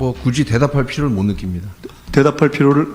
뭐 굳이 대답할 필요를 못 느낍니다. 대답할 필요를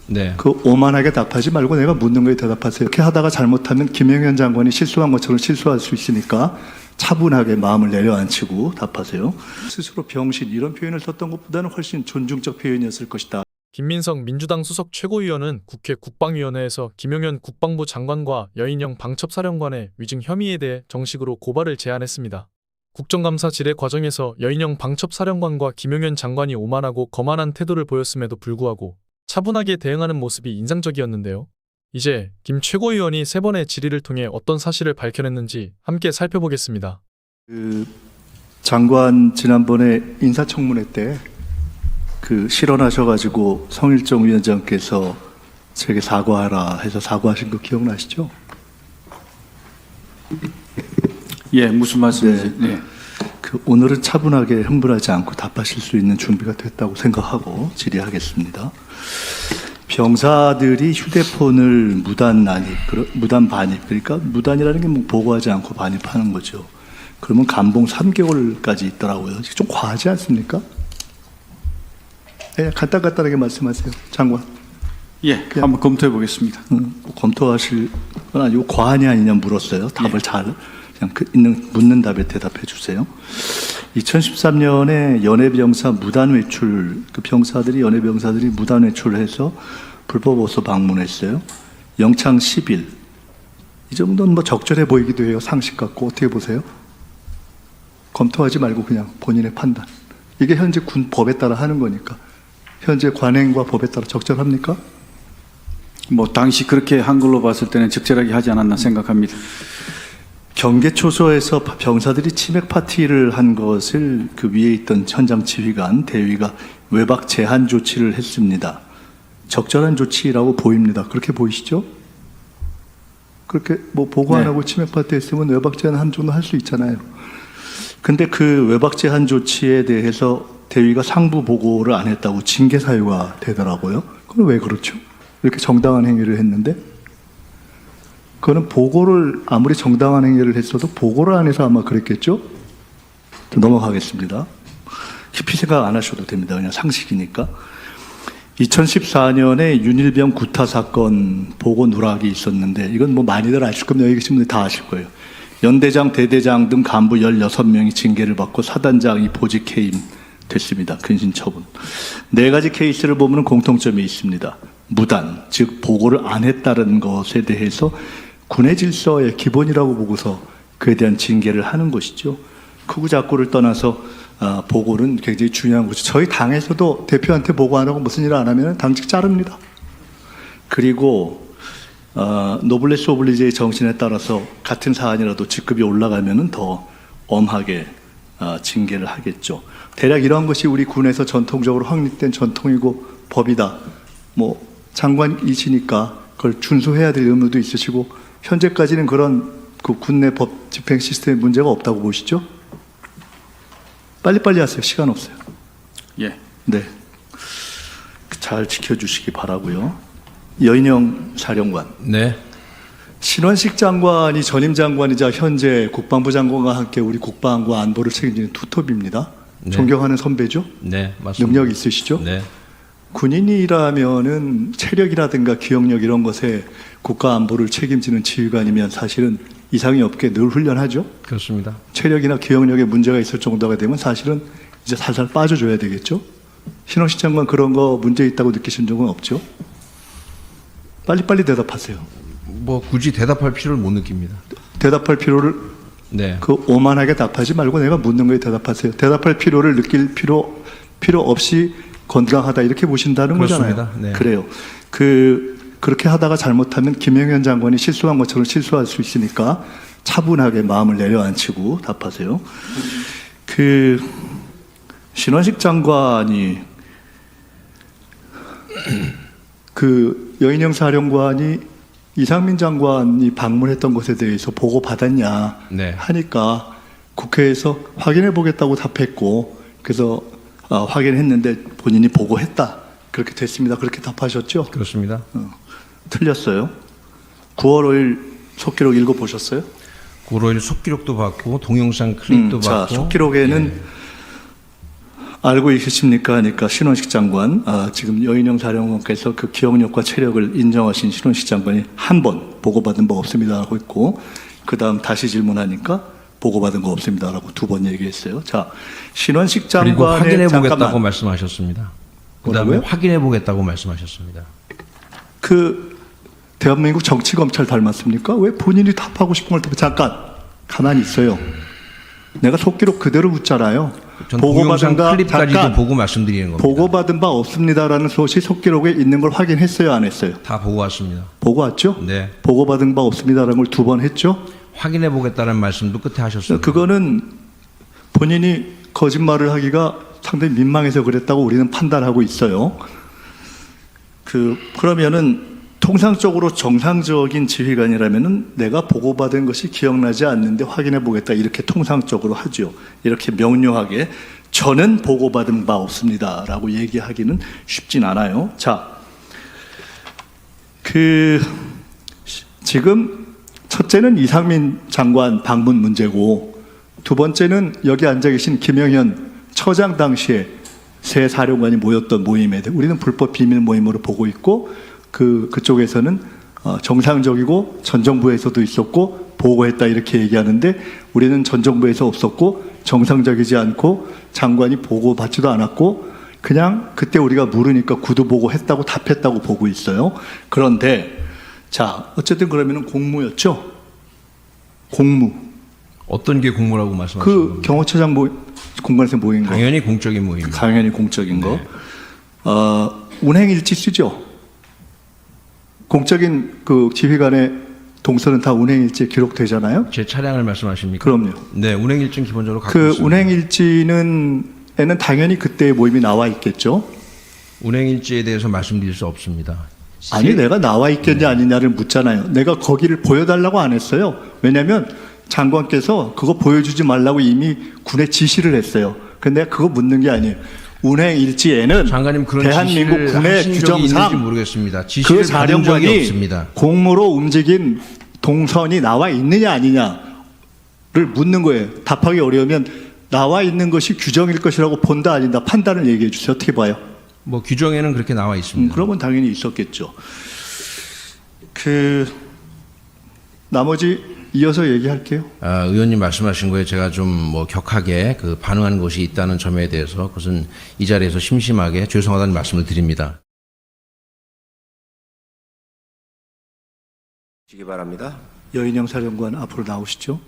네. 그 오만하게 답하지 말고 내가 묻는 거에 대답하세요. 이렇게 하다가 잘못하면 김영현 장관이 실수한 것처럼 실수할 수 있으니까 차분하게 마음을 내려앉히고 답하세요. 스스로 병신 이런 표현을 썼던 것보다는 훨씬 존중적 표현이었을 것이다. 김민석 민주당 수석 최고위원은 국회 국방위원회에서 김용현 국방부 장관과 여인영 방첩사령관의 위증 혐의에 대해 정식으로 고발을 제안했습니다. 국정감사 질의 과정에서 여인영 방첩사령관과 김용현 장관이 오만하고 거만한 태도를 보였음에도 불구하고 차분하게 대응하는 모습이 인상적이었는데요. 이제 김 최고위원이 3번의 질의를 통해 어떤 사실을 밝혀냈는지 함께 살펴보겠습니다. 그 장관 지난번에 인사청문회 때 그 실언하셔가지고 성일정 위원장께서 제게 사과하라 해서 사과하신 거 기억나시죠? 예, 무슨 말씀이세요? 네. 그 오늘은 차분하게 흥분하지 않고 답하실 수 있는 준비가 됐다고 생각하고 질의하겠습니다. 병사들이 휴대폰을 무단 반입, 그러니까 무단이라는 게 뭐 보고하지 않고 반입하는 거죠. 그러면 감봉 3개월까지 있더라고요. 좀 과하지 않습니까? 네, 간단하게 말씀하세요, 장관. 예, 한번 검토해 보겠습니다. 검토하실 건 아니고 과하냐 아니냐 물었어요. 답을 잘 그냥 묻는 답에 대답해 주세요. 2013년에 연해병사 무단 외출, 그 병사들이 연해병사들이 무단 외출해서 불법 어소 방문했어요. 영창 10일. 이 정도는 뭐 적절해 보이기도 해요. 상식 갖고 어떻게 보세요? 검토하지 말고 그냥 본인의 판단. 이게 현재 군 법에 따라 하는 거니까. 현재 관행과 법에 따라 적절합니까? 뭐 당시 그렇게 한 걸로 봤을 때는 적절하게 하지 않았나 생각합니다. 경계초소에서 병사들이 치맥 파티를 한 것을 그 위에 있던 현장 지휘관 대위가 외박 제한 조치를 했습니다. 적절한 조치라고 보입니다. 그렇게 보이시죠? 그렇게 뭐 보고 안 하고 치맥 파티 했으면 외박 제한 한 정도 할 수 있잖아요. 근데 그 외박 제한 조치에 대해서 대위가 상부 보고를 안 했다고 징계 사유가 되더라고요. 그건 왜 그렇죠? 이렇게 정당한 행위를 했는데 그거는 보고를 아무리 정당한 행위를 했어도 보고를 안 해서 아마 그랬겠죠? 넘어가겠습니다. 깊이 생각 안 하셔도 됩니다. 그냥 상식이니까. 2014년에 윤일병 구타 사건 보고 누락이 있었는데 이건 뭐 많이들 아실 겁니다. 여기 계신 분들 다 아실 거예요. 연대장, 대대장 등 간부 16명이 징계를 받고 사단장이 보직 해임 됐습니다. 근신 처분. 4가지 케이스를 보면 공통점이 있습니다. 무단, 즉 보고를 안 했다는 것에 대해서 군의 질서의 기본이라고 보고서 그에 대한 징계를 하는 것이죠. 크고 작고를 떠나서 보고는 굉장히 중요한 거죠. 저희 당에서도 대표한테 보고 안 하고 무슨 일을 안 하면 당직 자릅니다. 그리고 노블레스 오블리제의 정신에 따라서 같은 사안이라도 직급이 올라가면 더 엄하게 징계를 하겠죠. 대략 이런 것이 우리 군에서 전통적으로 확립된 전통이고 법이다. 뭐 장관이시니까 그걸 준수해야 될 의무도 있으시고 현재까지는 그런 그 군내 법 집행 시스템에 문제가 없다고 보시죠? 빨리빨리 하세요. 시간 없어요. 예. 네. 잘 지켜주시기 바라고요. 여인영 사령관. 네. 신원식 장관이 전임 장관이자 현재 국방부 장관과 함께 우리 국방과 안보를 책임지는 투톱입니다. 네. 존경하는 선배죠? 네, 맞습니다. 능력 있으시죠? 네. 군인이라면은 체력이라든가 기억력 이런 것에 국가 안보를 책임지는 지휘관이면 사실은 이상이 없게 늘 훈련하죠. 그렇습니다. 체력이나 기억력에 문제가 있을 정도가 되면 사실은 이제 살살 빠져줘야 되겠죠. 신원식 장관 그런 거 문제 있다고 느끼신 적은 없죠? 빨리빨리 대답하세요. 뭐 굳이 대답할 필요를 못 느낍니다. 대답할 필요를 네. 그 오만하게 답하지 말고 내가 묻는 거에 대답하세요. 대답할 필요를 느낄 필요 없이 건강하다 이렇게 보신다는 그렇습니다. 거잖아요. 네. 그래요. 그렇게 하다가 잘못하면 김영현 장관이 실수한 것처럼 실수할 수 있으니까 차분하게 마음을 내려앉히고 답하세요. 그 신원식 장관이 그 여인영 사령관이 이상민 장관이 방문했던 것에 대해서 보고 받았냐 네. 하니까 국회에서 확인해 보겠다고 답했고 그래서 확인했는데 본인이 보고했다 그렇게 됐습니다. 그렇게 답하셨죠? 그렇습니다. 틀렸어요. 9월 5일 속기록 읽어보셨어요? 9월 5일 속기록도 받고 동영상 클립도 자, 받고. 속기록에는 예. 알고 계십니까 하니까 신원식 장관, 지금 여인영 사령관께서 그 기억력과 체력을 인정하신 신원식 장관이 한 번 보고받은 바 없습니다라고 했고, 그 다음 다시 질문하니까 보고받은 거 없습니다라고 2번 얘기했어요. 자, 신원식 장관의 그리고 확인해 보겠다고 잠깐만. 말씀하셨습니다. 그다음에 뭐라고요? 확인해 보겠다고 말씀하셨습니다. 그 대한민국 정치검찰 닮았습니까? 왜 본인이 답하고 싶은 걸 답해? 잠깐 가만히 있어요. 내가 속기록 그대로 묻잖아요. 전 동영상 클립까지도 잠깐 보고 말씀드리는 겁니다. 보고받은 바 없습니다라는 소식 속기록에 있는 걸 확인했어요, 안 했어요? 다 보고 왔습니다. 보고 왔죠? 네. 보고받은 바 없습니다라는 걸 2번 했죠? 확인해 보겠다는 말씀도 끝에 하셨습니다. 그거는 본인이 거짓말을 하기가 상당히 민망해서 그랬다고 우리는 판단하고 있어요. 그러면은 통상적으로 정상적인 지휘관이라면은 내가 보고받은 것이 기억나지 않는데 확인해 보겠다 이렇게 통상적으로 하죠. 이렇게 명료하게 저는 보고받은 바 없습니다라고 얘기하기는 쉽진 않아요. 자, 지금 첫째는 이상민 장관 방문 문제고, 2번째는 여기 앉아 계신 김영현 처장 당시에 새 사령관이 모였던 모임에 대해 우리는 불법 비밀 모임으로 보고 있고, 그쪽에서는 정상적이고 전 정부에서도 있었고 보고했다 이렇게 얘기하는데, 우리는 전 정부에서 없었고 정상적이지 않고 장관이 보고받지도 않았고 그냥 그때 우리가 물으니까 구두 보고했다고 답했다고 보고 있어요. 그런데 자, 어쨌든 그러면은 공무였죠. 공무. 어떤 게 공모라고 말씀하시는 그 겁니까? 경호처장 공간에서 모인 거. 당연히 공적인 모임입니다. 당연히 공적인 거. 운행일지 쓰죠. 공적인 그 지휘관의 동선은 다 운행일지에 기록되잖아요. 제 차량을 말씀하십니까? 그럼요. 네, 운행일증 기본적으로 갖고 그 있습니다. 운행일지에는 당연히 그때의 모임이 나와 있겠죠. 운행일지에 대해서 말씀드릴 수 없습니다. 아니, 내가 나와 있겠냐 아니냐를 묻잖아요. 내가 거기를 보여달라고 안 했어요. 왜냐하면 장관께서 그거 보여주지 말라고 이미 군에 지시를 했어요. 근데 내가 그거 묻는 게 아니에요. 운행일지에는 장관님 그런 대한민국 지시를 군의 하신 적이 있는지 규정상 모르겠습니다. 지시를 그 받은 적이 사령관이 없습니다. 공무로 움직인 동선이 나와 있느냐 아니냐를 묻는 거예요. 답하기 어려우면 나와 있는 것이 규정일 것이라고 본다 아니다 판단을 얘기해 주세요. 어떻게 봐요? 뭐 규정에는 그렇게 나와 있습니다. 그러면 당연히 있었겠죠. 나머지 이어서 얘기할게요. 의원님 말씀하신 거에 제가 좀 뭐 격하게 반응하는 것이 있다는 점에 대해서 그것은 이 자리에서 심심하게 죄송하다는 말씀을 드립니다. 주시기 바랍니다. 여인영 사령관 앞으로 나오시죠.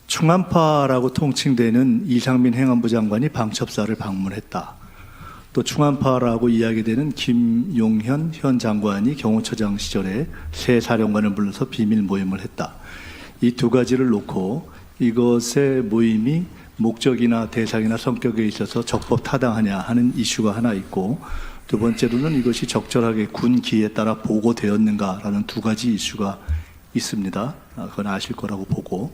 충안파라고 통칭되는 이상민 행안부 장관이 방첩사를 방문했다. 또 충안파라고 이야기되는 김용현 현 장관이 경호처장 시절에 새 사령관을 불러서 비밀 모임을 했다. 이 2가지를 놓고 이것의 모임이 목적이나 대상이나 성격에 있어서 적법 타당하냐 하는 이슈가 하나 있고, 2번째로는 이것이 적절하게 군 기에 따라 보고되었는가라는 2가지 이슈가 있습니다. 그건 아실 거라고 보고,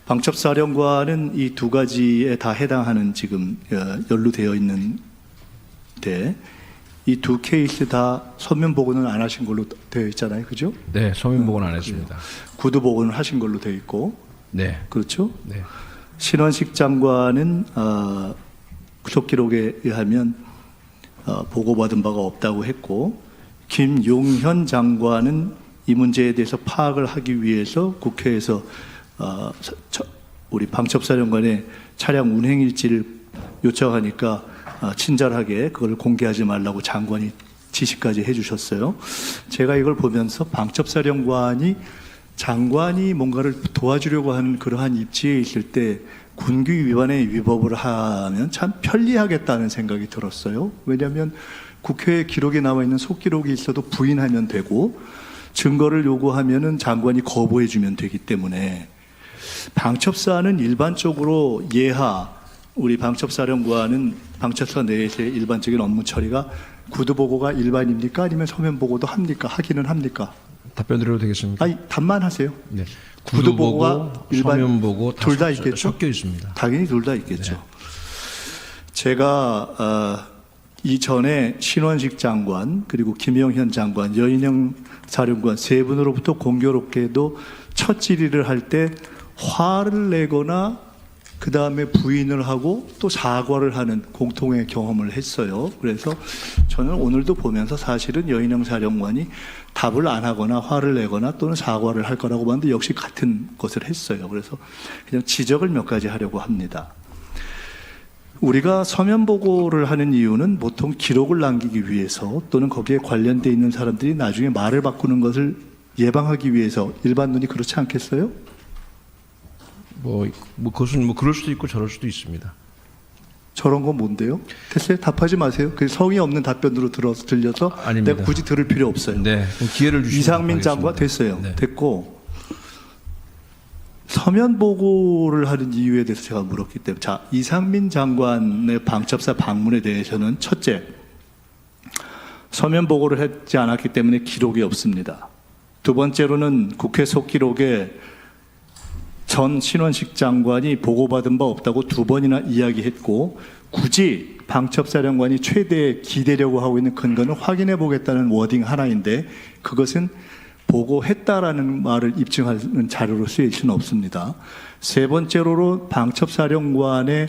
방첩사령관은 이 2가지에 다 해당하는 지금 연루되어 있는데, 이 2 케이스 다 서면 보고는 안 하신 걸로 되어 있잖아요, 그죠? 네, 서면 보고는 안 했습니다. 구두 보고는 하신 걸로 되어 있고, 네, 그렇죠? 네. 신원식 장관은 구속 기록에 의하면 보고받은 바가 없다고 했고, 김용현 장관은 이 문제에 대해서 파악을 하기 위해서 국회에서 우리 방첩사령관의 차량 운행일지를 요청하니까 친절하게 그걸 공개하지 말라고 장관이 지시까지 해주셨어요. 제가 이걸 보면서 방첩사령관이 장관이 뭔가를 도와주려고 하는 그러한 입지에 있을 때 군규 위반의 위법을 하면 참 편리하겠다는 생각이 들었어요. 왜냐하면 국회에 기록에 나와 있는 속기록이 있어도 부인하면 되고, 증거를 요구하면은 장관이 거부해주면 되기 때문에, 방첩사는 일반적으로 우리 방첩사령관은 방첩사 내에서의 일반적인 업무 처리가 구두 보고가 일반입니까? 아니면 서면 보고도 합니까? 하기는 합니까? 답변 드려도 되겠습니까? 아니, 답만 하세요. 네. 구두 보고가 일반 서면 보고 둘 다 있겠죠? 섞여 있습니다. 당연히 둘 다 있겠죠. 네. 제가 이전에 신원식 장관 그리고 김영현 장관, 여인영 사령관 세 분으로부터 공교롭게도 첫 질의를 할 때 화를 내거나 그 다음에 부인을 하고 또 사과를 하는 공통의 경험을 했어요. 그래서 저는 오늘도 보면서 사실은 여인영 사령관이 답을 안 하거나 화를 내거나 또는 사과를 할 거라고 봤는데 역시 같은 것을 했어요. 그래서 그냥 지적을 몇 가지 하려고 합니다. 우리가 서면 보고를 하는 이유는 보통 기록을 남기기 위해서 또는 거기에 관련돼 있는 사람들이 나중에 말을 바꾸는 것을 예방하기 위해서 일반 눈이 그렇지 않겠어요? 그것은 뭐 그럴 수도 있고 저럴 수도 있습니다. 저런 건 뭔데요? 됐어요? 답하지 마세요. 그 성의 없는 답변으로 들려서 아닙니다. 내가 굳이 들을 필요 없어요. 네, 그럼 기회를 주시면 이상민 장관 답하겠습니다. 됐어요. 네. 됐고 서면 보고를 하는 이유에 대해서 제가 물었기 때문에 자 이상민 장관의 방첩사 방문에 대해서는 첫째 서면 보고를 했지 않았기 때문에 기록이 없습니다. 두 번째로는 국회 속기록에 전 신원식 장관이 보고받은 바 없다고 두 번이나 이야기했고 굳이 방첩사령관이 최대 기대려고 하고 있는 근거는 확인해 보겠다는 워딩 하나인데 그것은 보고했다라는 말을 입증하는 자료로 쓰일 수는 없습니다. 세 번째로 방첩사령관의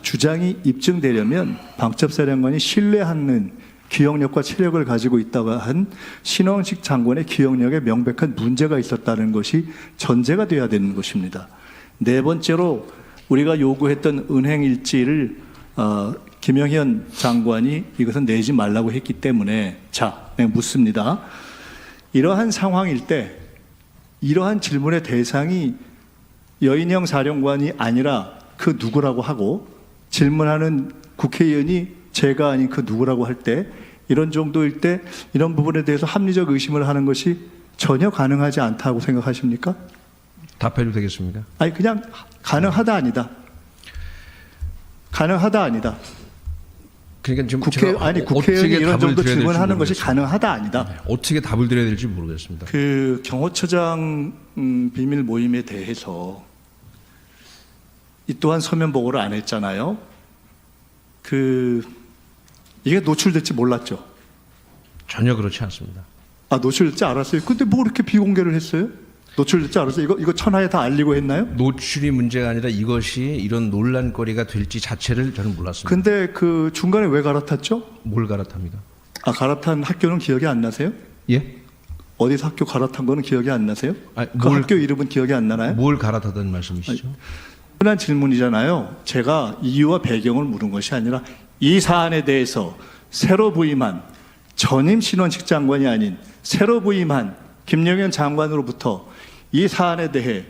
주장이 입증되려면 방첩사령관이 신뢰하는 기억력과 체력을 가지고 있다고 한 신원식 장관의 기억력에 명백한 문제가 있었다는 것이 전제가 되어야 되는 것입니다. 네 번째로 우리가 요구했던 은행일지를 김영현 장관이 이것은 내지 말라고 했기 때문에 자, 묻습니다. 이러한 상황일 때 이러한 질문의 대상이 여인영 사령관이 아니라 그 누구라고 하고 질문하는 국회의원이 제가 아닌 그 누구라고 할 때 이런 정도일 때 이런 부분에 대해서 합리적 의심을 하는 것이 전혀 가능하지 않다고 생각하십니까? 답해도 되겠습니까? 아니 그냥 가능하다 아니다. 가능하다 아니다. 그러니까 지금 국회의원이 이런 정도 질문하는 것이 모르겠습니다. 가능하다 아니다. 네, 어떻게 답을 드려야 될지 모르겠습니다. 그 경호처장 비밀 모임에 대해서 이 또한 서면 보고를 안 했잖아요. 이게 노출될지 몰랐죠. 전혀 그렇지 않습니다. 아 노출될지 알았어요. 근데 뭐 이렇게 비공개를 했어요? 노출될지 알았어요. 이거 천하에 다 알리고 했나요? 노출이 문제가 아니라 이것이 이런 논란거리가 될지 자체를 저는 몰랐습니다. 근데 그 중간에 왜 갈아탔죠? 뭘 갈아탑니까? 아 갈아탄 학교는 기억이 안 나세요? 예? 어디서 학교 갈아탄 거는 기억이 안 나세요? 아니, 그 학교 이름은 기억이 안 나나요? 뭘 갈아타던 말씀이시죠? 흔한 질문이잖아요. 제가 이유와 배경을 물은 것이 아니라 이 사안에 대해서 새로 부임한 전임 신원식 장관이 아닌 새로 부임한 김영현 장관으로부터 이 사안에 대해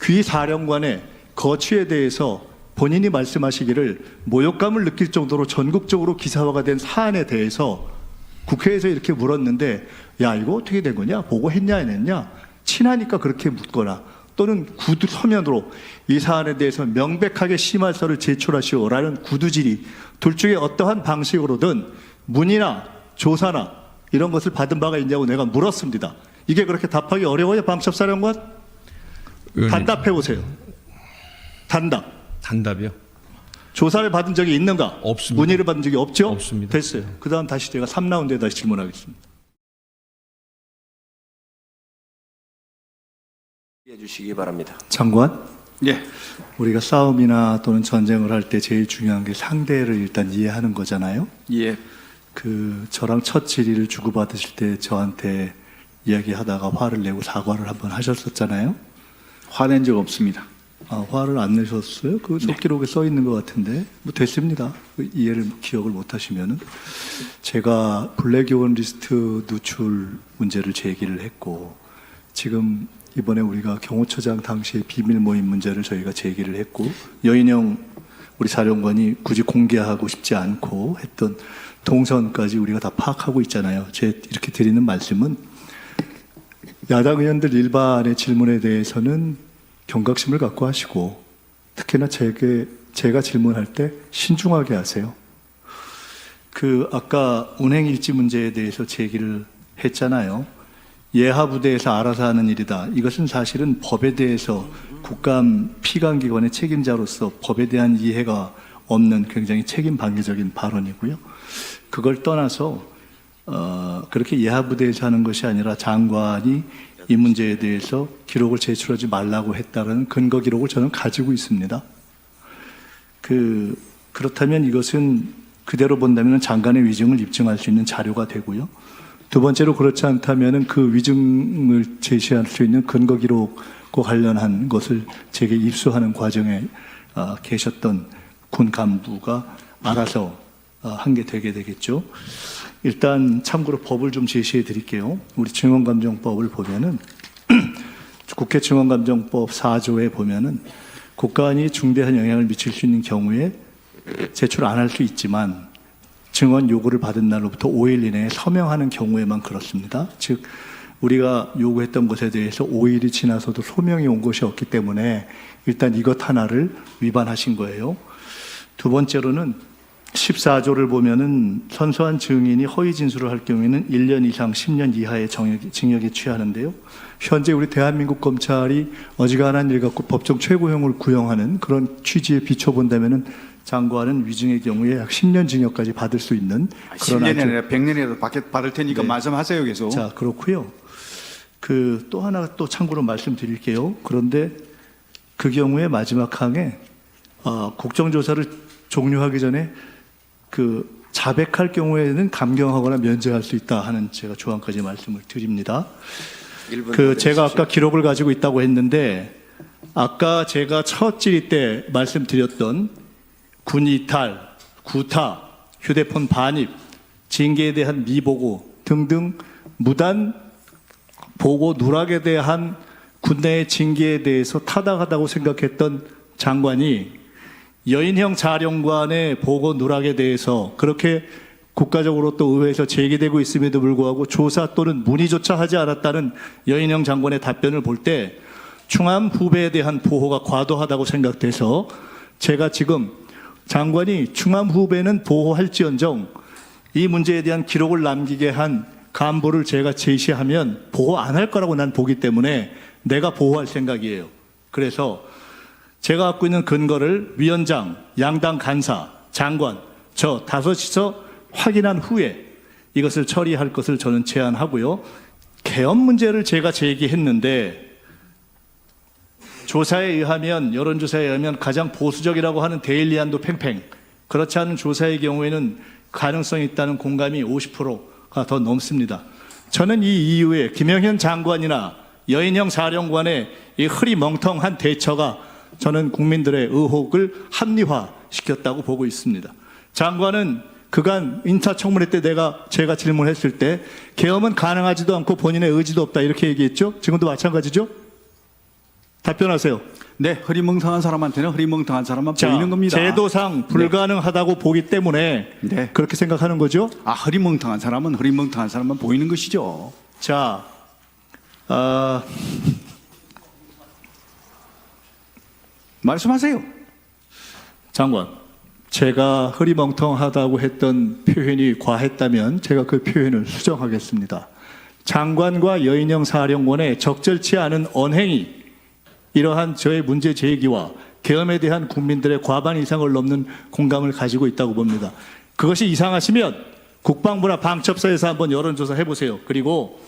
귀 사령관의 거취에 대해서 본인이 말씀하시기를 모욕감을 느낄 정도로 전국적으로 기사화가 된 사안에 대해서 국회에서 이렇게 물었는데 야 이거 어떻게 된 거냐? 보고했냐 안 했냐? 친하니까 그렇게 묻거나 또는 구두 서면으로 이 사안에 대해서 명백하게 심할서를 제출하시오라는 구두질의 둘 중에 어떠한 방식으로든 문의나 조사나 이런 것을 받은 바가 있냐고 내가 물었습니다. 이게 그렇게 답하기 어려워요, 방첩사령관? 단답해 보세요. 단답이요? 조사를 받은 적이 있는가? 없습니다. 문의를 받은 적이 없죠? 없습니다. 됐어요. 그 다음 다시 제가 3라운드에 다시 질문하겠습니다. 해주시기 바랍니다. 장관, 예. 우리가 싸움이나 또는 전쟁을 할 때 제일 중요한 게 상대를 일단 이해하는 거잖아요. 예. 저랑 첫 질의를 주고받으실 때 저한테 이야기하다가 화를 내고 사과를 한번 하셨었잖아요. 화낸 적 없습니다. 아, 화를 안 내셨어요? 그 속기록에 써 있는 것 같은데. 뭐 됐습니다. 이해를, 기억을 못 하시면은. 제가 블랙요원 리스트 누출 문제를 제기를 했고, 지금 이번에 우리가 경호처장 당시의 비밀 모임 문제를 저희가 제기를 했고, 여인영 우리 사령관이 굳이 공개하고 싶지 않고 했던 동선까지 우리가 다 파악하고 있잖아요. 이렇게 드리는 말씀은 야당 의원들 일반의 질문에 대해서는 경각심을 갖고 하시고 특히나 제가 질문할 때 신중하게 하세요. 아까 운행일지 문제에 대해서 제기를 했잖아요. 예하부대에서 알아서 하는 일이다. 이것은 사실은 법에 대해서 국감 피감기관의 책임자로서 법에 대한 이해가 없는 굉장히 책임 방해적인 발언이고요. 그걸 떠나서 그렇게 예하부대에서 하는 것이 아니라 장관이 이 문제에 대해서 기록을 제출하지 말라고 했다는 근거 기록을 저는 가지고 있습니다. 그렇다면 이것은 그대로 본다면 장관의 위증을 입증할 수 있는 자료가 되고요. 두 번째로 그렇지 않다면 그 위증을 제시할 수 있는 근거 기록과 관련한 것을 제게 입수하는 과정에 계셨던 군 간부가 알아서 한 게 되게 되겠죠. 일단 참고로 법을 좀 제시해 드릴게요. 우리 증언감정법을 보면은 국회 증언감정법 4조에 보면은 국가안위에 중대한 영향을 미칠 수 있는 경우에 제출 안 할 수 있지만 증언 요구를 받은 날로부터 5일 이내에 서명하는 경우에만 그렇습니다. 즉 우리가 요구했던 것에 대해서 5일이 지나서도 소명이 온 것이 없기 때문에 일단 이것 하나를 위반하신 거예요. 두 번째로는 14조를 보면은 선서한 증인이 허위 진술을 할 경우에는 1년 이상 10년 이하의 징역에 취하는데요. 현재 우리 대한민국 검찰이 어지간한 일 갖고 법정 최고형을 구형하는 그런 취지에 비춰본다면은 장관은 위증의 경우에 약 10년 징역까지 받을 수 있는 그런 10년이 아니라 100년이라도 받을 테니까 네. 말씀하세요 계속. 자, 그렇고요. 또 하나 또 참고로 말씀드릴게요. 그런데 그 경우에 마지막 항에 국정조사를 종료하기 전에 자백할 경우에는 감경하거나 면제할 수 있다 하는 제가 조항까지 말씀을 드립니다. 제가 아까 기록을 가지고 있다고 했는데 아까 제가 첫 질의 때 말씀드렸던 군 이탈, 구타, 휴대폰 반입, 징계에 대한 미보고 등등 무단 보고 누락에 대한 군내의 징계에 대해서 타당하다고 생각했던 장관이 여인형 사령관의 보고 누락에 대해서 그렇게 국가적으로 또 의회에서 제기되고 있음에도 불구하고 조사 또는 문의조차 하지 않았다는 여인형 장관의 답변을 볼 때 충암 후배에 대한 보호가 과도하다고 생각돼서 제가 지금 장관이 충암 후배는 보호할지언정 이 문제에 대한 기록을 남기게 한 간부를 제가 제시하면 보호 안 할 거라고 난 보기 때문에 내가 보호할 생각이에요. 그래서 제가 갖고 있는 근거를 위원장, 양당 간사, 장관, 저 다섯이서 확인한 후에 이것을 처리할 것을 저는 제안하고요. 계엄 문제를 제가 제기했는데 조사에 의하면 여론조사에 의하면 가장 보수적이라고 하는 데일리안도 팽팽 그렇지 않은 조사의 경우에는 가능성이 있다는 공감이 50%가 더 넘습니다. 저는 이 이후에 김영현 장관이나 여인형 사령관의 이 흐리멍텅한 대처가 저는 국민들의 의혹을 합리화시켰다고 보고 있습니다. 장관은 그간 인사청문회 때 제가 질문했을 때 계엄은 가능하지도 않고 본인의 의지도 없다 이렇게 얘기했죠. 지금도 마찬가지죠. 답변하세요. 네, 흐리멍텅한 사람한테는 흐리멍텅한 사람만 보이는 겁니다. 제도상 불가능하다고 보기 때문에 네. 그렇게 생각하는 거죠. 흐리멍텅한 사람은 흐리멍텅한 사람만 보이는 것이죠. 자, 말씀하세요. 장관, 제가 흐리멍텅하다고 했던 표현이 과했다면 제가 그 표현을 수정하겠습니다. 장관과 여인형 사령관의 적절치 않은 언행이 이러한 저의 문제 제기와 계엄에 대한 국민들의 과반 이상을 넘는 공감을 가지고 있다고 봅니다. 그것이 이상하시면 국방부나 방첩사에서 한번 여론조사 해보세요. 그리고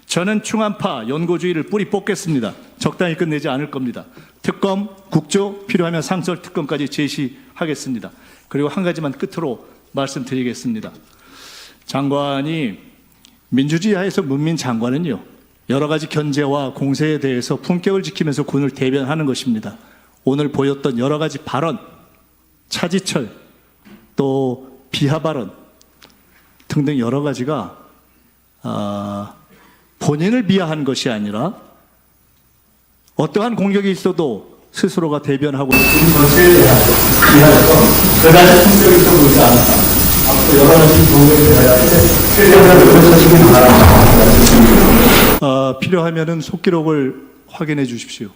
저는 충암파 연고주의를 뿌리 뽑겠습니다. 적당히 끝내지 않을 겁니다. 특검, 국조, 필요하면 상설 특검까지 제시하겠습니다. 그리고 한 가지만 끝으로 말씀드리겠습니다. 장관이 민주주의 하에서 문민 장관은요. 여러 가지 견제와 공세에 대해서 품격을 지키면서 군을 대변하는 것입니다. 오늘 보였던 여러 가지 발언, 차지철, 또 비하 발언 등등 여러 가지가 본인을 비하한 것이 아니라 어떠한 공격이 있어도 스스로가 대변하고 있는 것에 비하해서 그다지 품격이 있어 보이지 않았다. 앞으로 여러 가지 공격에 대하여 최대한 노력하시기 바랍니다. 필요하면은 속기록을 확인해 주십시오.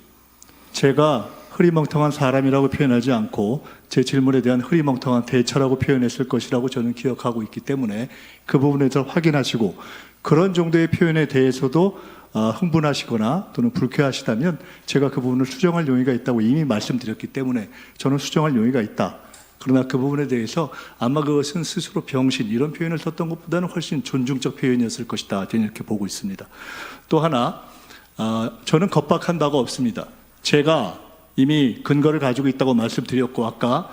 제가 흐리멍텅한 사람이라고 표현하지 않고 제 질문에 대한 흐리멍텅한 대처라고 표현했을 것이라고 저는 기억하고 있기 때문에 그 부분에서 확인하시고 그런 정도의 표현에 대해서도 흥분하시거나 또는 불쾌하시다면 제가 그 부분을 수정할 용의가 있다고 이미 말씀드렸기 때문에 저는 수정할 용의가 있다. 그러나 그 부분에 대해서 아마 그것은 스스로 병신 이런 표현을 썼던 것보다는 훨씬 존중적 표현이었을 것이다. 저는 이렇게 보고 있습니다. 또 하나 저는 겁박한 바가 없습니다. 제가 이미 근거를 가지고 있다고 말씀드렸고 아까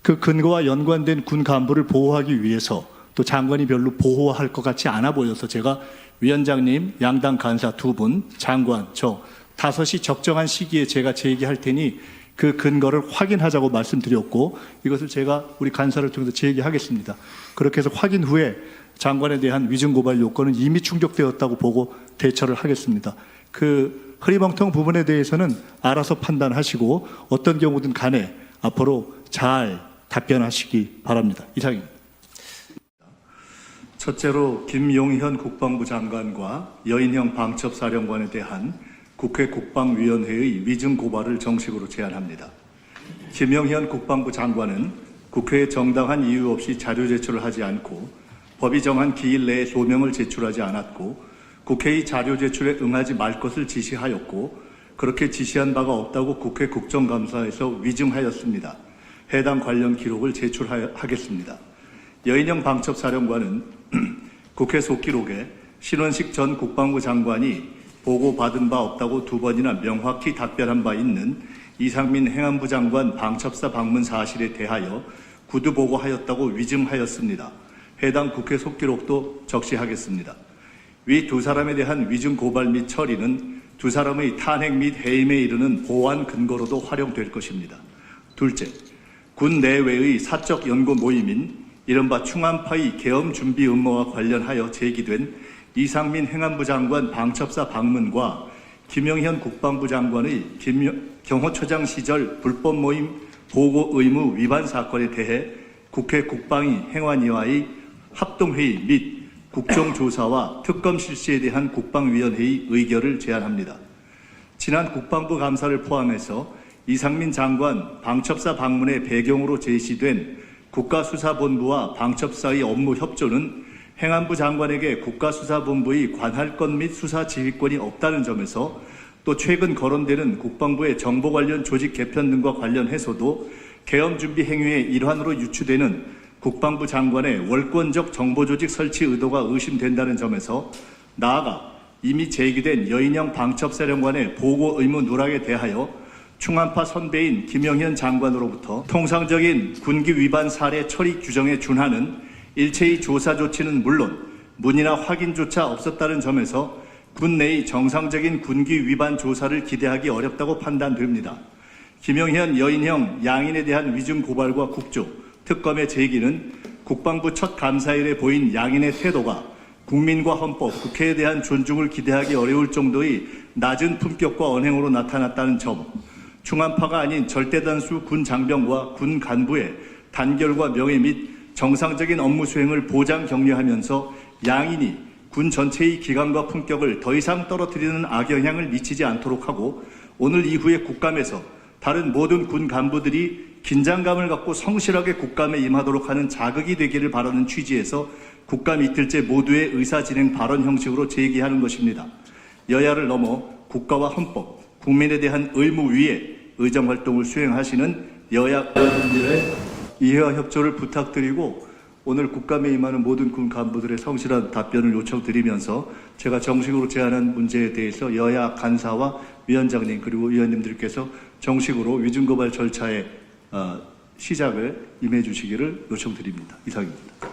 그 근거와 연관된 군 간부를 보호하기 위해서 또 장관이 별로 보호할 것 같지 않아 보여서 제가 위원장님, 양당 간사 2분, 장관, 저 5시 적정한 시기에 제가 제기할 테니 그 근거를 확인하자고 말씀드렸고 이것을 제가 우리 간사를 통해서 제기하겠습니다. 그렇게 해서 확인 후에 장관에 대한 위증고발 요건은 이미 충족되었다고 보고 대처를 하겠습니다. 그 흐리멍텅 부분에 대해서는 알아서 판단하시고 어떤 경우든 간에 앞으로 잘 답변하시기 바랍니다. 이상입니다. 첫째로 김용현 국방부 장관과 여인형 방첩사령관에 대한 국회 국방위원회의 위증 고발을 정식으로 제안합니다. 김용현 국방부 장관은 국회에 정당한 이유 없이 자료 제출을 하지 않고 법이 정한 기일 내에 소명을 제출하지 않았고 국회의 자료 제출에 응하지 말 것을 지시하였고 그렇게 지시한 바가 없다고 국회 국정감사에서 위증하였습니다. 해당 관련 기록을 제출하겠습니다. 여인형 방첩사령관은 국회 속기록에 신원식 전 국방부 장관이 보고받은 바 없다고 2번이나 명확히 답변한 바 있는 이상민 행안부 장관 방첩사 방문 사실에 대하여 구두 보고하였다고 위증하였습니다. 해당 국회 속기록도 적시하겠습니다. 위 두 사람에 대한 위증 고발 및 처리는 두 사람의 탄핵 및 해임에 이르는 보완 근거로도 활용될 것입니다. 둘째, 군 내외의 사적 연구 모임인 이른바 충암파의 계엄 준비 음모와 관련하여 제기된 이상민 행안부 장관 방첩사 방문과 김영현 국방부 장관의 경호처장 시절 불법 모임 보고 의무 위반 사건에 대해 국회 국방위 행안위와의 합동회의 및 국정조사와 특검 실시에 대한 국방위원회의 의결을 제안합니다. 지난 국방부 감사를 포함해서 이상민 장관 방첩사 방문의 배경으로 제시된 국가수사본부와 방첩사의 업무 협조는 행안부 장관에게 국가수사본부의 관할권 및 수사지휘권이 없다는 점에서 또 최근 거론되는 국방부의 정보 관련 조직 개편 등과 관련해서도 계엄 준비 행위의 일환으로 유추되는 국방부 장관의 월권적 정보조직 설치 의도가 의심된다는 점에서 나아가 이미 제기된 여인형 방첩사령관의 보고 의무 누락에 대하여 충암파 선배인 김영현 장관으로부터 통상적인 군기 위반 사례 처리 규정에 준하는 일체의 조사 조치는 물론 문의나 확인조차 없었다는 점에서 군 내의 정상적인 군기 위반 조사를 기대하기 어렵다고 판단됩니다. 김영현, 여인형 양인에 대한 위증 고발과 국조, 특검의 제기는 국방부 첫 감사일에 보인 양인의 태도가 국민과 헌법, 국회에 대한 존중을 기대하기 어려울 정도의 낮은 품격과 언행으로 나타났다는 점, 충암파가 아닌 절대단수 군 장병과 군 간부의 단결과 명예 및 정상적인 업무 수행을 보장 격려하면서 양인이 군 전체의 기강과 품격을 더 이상 떨어뜨리는 악영향을 미치지 않도록 하고 오늘 이후에 국감에서 다른 모든 군 간부들이 긴장감을 갖고 성실하게 국감에 임하도록 하는 자극이 되기를 바라는 취지에서 국감 이틀째 모두의 의사진행 발언 형식으로 제기하는 것입니다. 여야를 넘어 국가와 헌법, 국민에 대한 의무 위에 의정활동을 수행하시는 여야 의원님들의 이해와 협조를 부탁드리고 오늘 국감에 임하는 모든 군 간부들의 성실한 답변을 요청드리면서 제가 정식으로 제안한 문제에 대해서 여야 간사와 위원장님 그리고 위원님들께서 정식으로 위증고발 절차의 시작을 임해 주시기를 요청드립니다. 이상입니다.